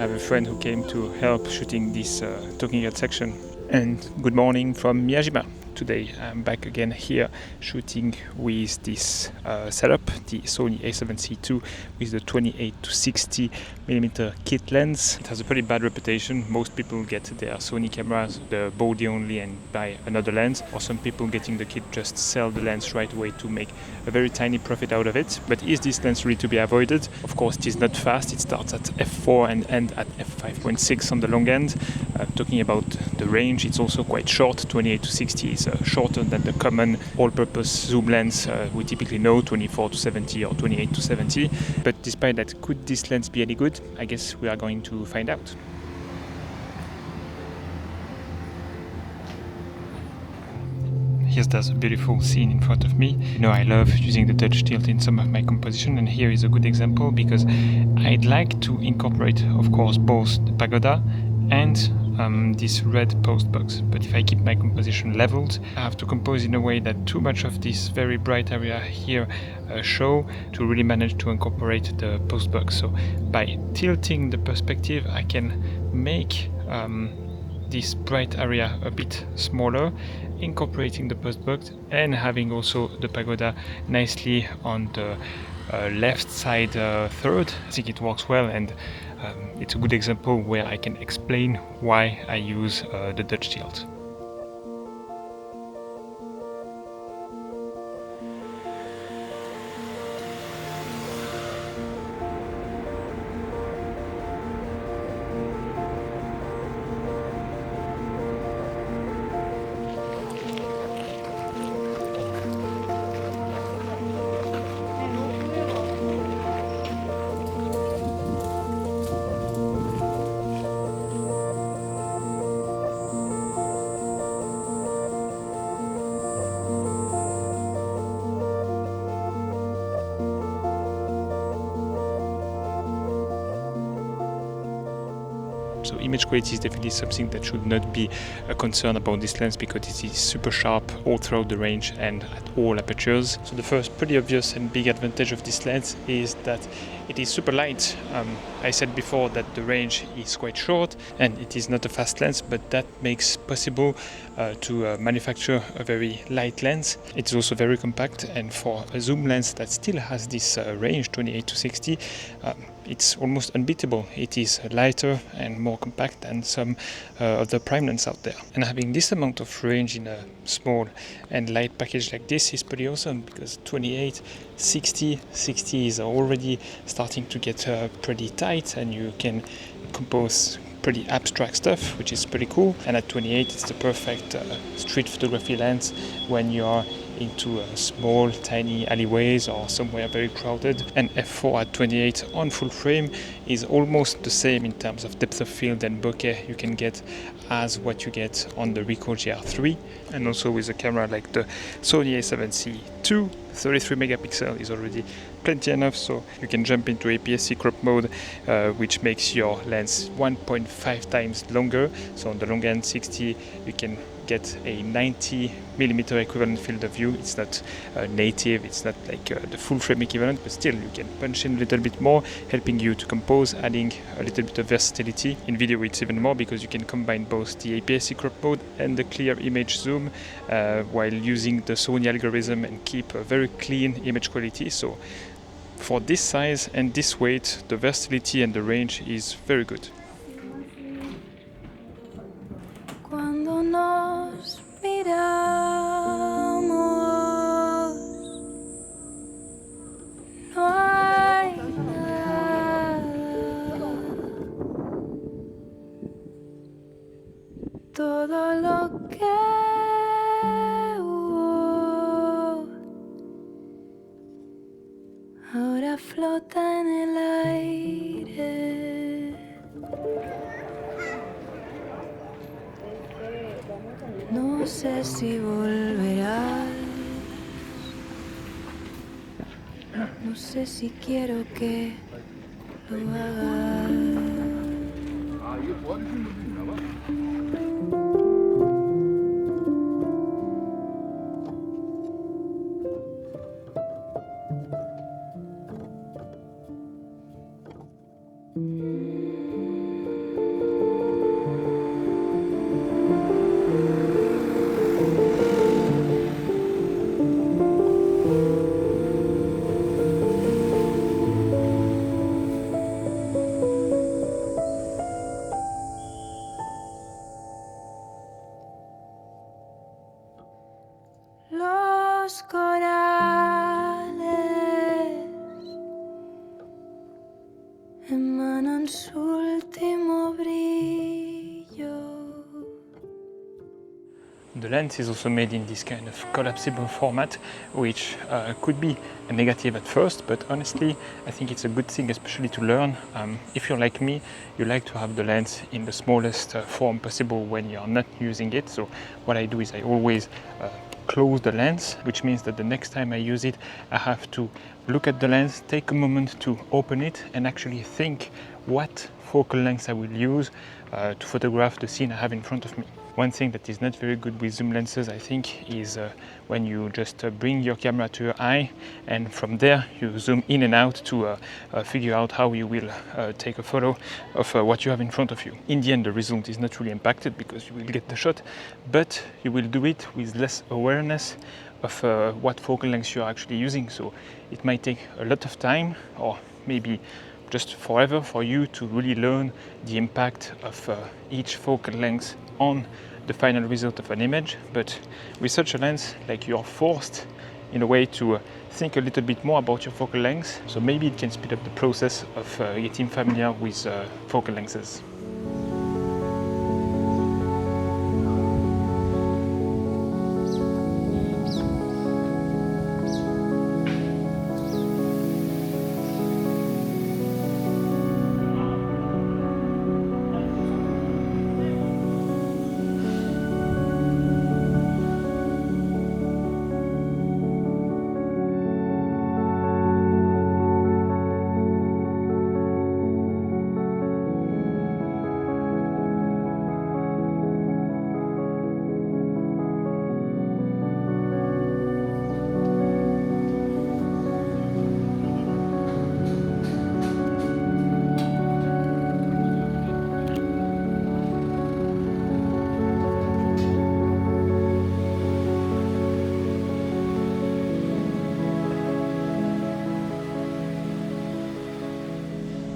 have a friend who came to help shooting this talking head section. And good morning from Miyajima. Today I'm back again here shooting with this setup, the Sony a7C II with the 28-60mm kit lens. It has a pretty bad reputation. Most people get their Sony cameras, the body only, and buy another lens, or some people getting the kit just sell the lens right away to make a very tiny profit out of it. But is this lens really to be avoided? Of course, it is not fast. It starts at f4 and ends at f5.6 on the long end. Talking about the range, it's also quite short. 28-60 is shorter than the common all-purpose zoom lens we typically know, 24-70 or 28-70. But despite that, could this lens be any good? I guess we are going to find out. There's a beautiful scene in front of me. You know, I love using the touch tilt in some of my composition, and here is a good example because I'd like to incorporate, of course, both the pagoda and this red post box. But if I keep my composition leveled, I have to compose in a way that too much of this very bright area here show to really manage to incorporate the post box. So by tilting the perspective, I can make this bright area a bit smaller, incorporating the post box and having also the pagoda nicely on the left side third. I think it works well, and it's a good example where I can explain why I use the Dutch tilt. So image quality is definitely something that should not be a concern about this lens because it is super sharp all throughout the range and at all apertures. So the first pretty obvious and big advantage of this lens is that it is super light. I said before that the range is quite short and it is not a fast lens, but that makes possible to manufacture a very light lens. It's also very compact, and for a zoom lens that still has this range 28-60, it's almost unbeatable. It is lighter and more compact than some of the prime lens out there. And having this amount of range in a small and light package like this is pretty awesome because 28-60 is already starting to get pretty tight, and you can compose pretty abstract stuff, which is pretty cool. And at 28, it's the perfect street photography lens when you are into small, tiny alleyways or somewhere very crowded. And f4 at 28 on full frame is almost the same in terms of depth of field and bokeh you can get as what you get on the Ricoh GR3. And also with a camera like the Sony a7C II, 33 megapixel is already plenty enough, so you can jump into APS-C crop mode, which makes your lens 1.5 times longer. So on the long end 60, you can get a 90mm equivalent field of view. It's not native, it's not like the full frame equivalent, but still you can punch in a little bit more, helping you to compose, adding a little bit of versatility. In video it's even more because you can combine both the APS-C crop mode and the clear image zoom while using the Sony algorithm and keep a very clean image quality. So for this size and this weight, the versatility and the range is very good. Cuando nos miramos, no hay nada. Todo lo que hubo ahora flota en el aire. No sé si volverás, no sé si quiero que lo hagas. los corales emanan su último brillo. The lens is also made in this kind of collapsible format, which could be a negative at first, but honestly, I think it's a good thing, especially to learn. If you're like me, you like to have the lens in the smallest form possible when you're not using it. So what I do is I always close the lens, which means that the next time I use it, I have to look at the lens, take a moment to open it, and actually think what focal length I will use to photograph the scene I have in front of me. One thing that is not very good with zoom lenses, I think, is when you just bring your camera to your eye, and from there you zoom in and out to figure out how you will take a photo of what you have in front of you. In the end, the result is not really impacted because you will get the shot, but you will do it with less awareness of what focal length you are actually using. So it might take a lot of time, or maybe just forever, for you to really learn the impact of each focal length on the final result of an image. But with such a lens, like, you're forced in a way to think a little bit more about your focal length, so maybe it can speed up the process of getting familiar with focal lengths.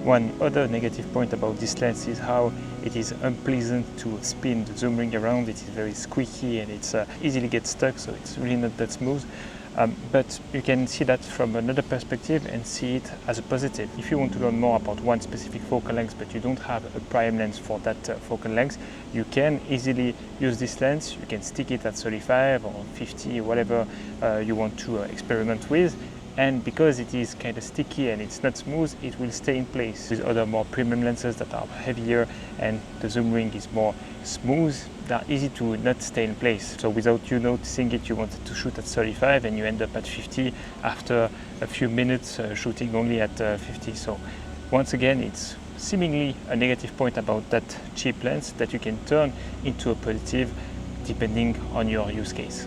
One other negative point about this lens is how it is unpleasant to spin the zoom ring around. It is very squeaky and it's easily gets stuck, so it's really not that smooth. But you can see that from another perspective and see it as a positive. If you want to learn more about one specific focal length but you don't have a prime lens for that focal length, you can easily use this lens. You can stick it at 35 or 50, whatever you want to experiment with. And because it is kind of sticky and it's not smooth, it will stay in place. With other more premium lenses that are heavier and the zoom ring is more smooth, they are easy to not stay in place. So without you noticing it, you wanted to shoot at 35 and you end up at 50 after a few minutes shooting only at 50. So once again, it's seemingly a negative point about that cheap lens that you can turn into a positive depending on your use case.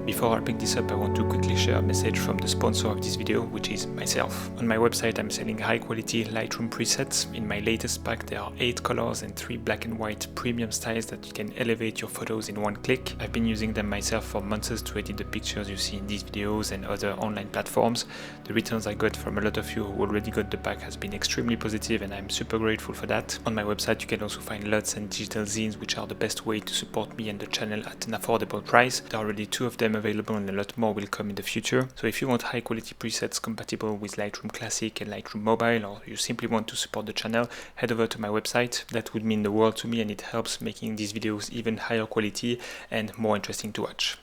Before wrapping this up, I want to quickly share a message from the sponsor of this video, which is myself. On my website, I'm selling high quality Lightroom presets. In my latest pack, there are 8 colors and 3 black and white premium styles that you can elevate your photos in one click. I've been using them myself for months to edit the pictures you see in these videos and other online platforms. The returns I got from a lot of you who already got the pack has been extremely positive, and I'm super grateful for that. On my website, you can also find LUTs and digital zines, which are the best way to support me and the channel at an affordable price. There are already 2 of them available available and a lot more will come in the future. So if you want high quality presets compatible with Lightroom Classic and Lightroom Mobile, or you simply want to support the channel, head over to my website. That would mean the world to me, and it helps making these videos even higher quality and more interesting to watch.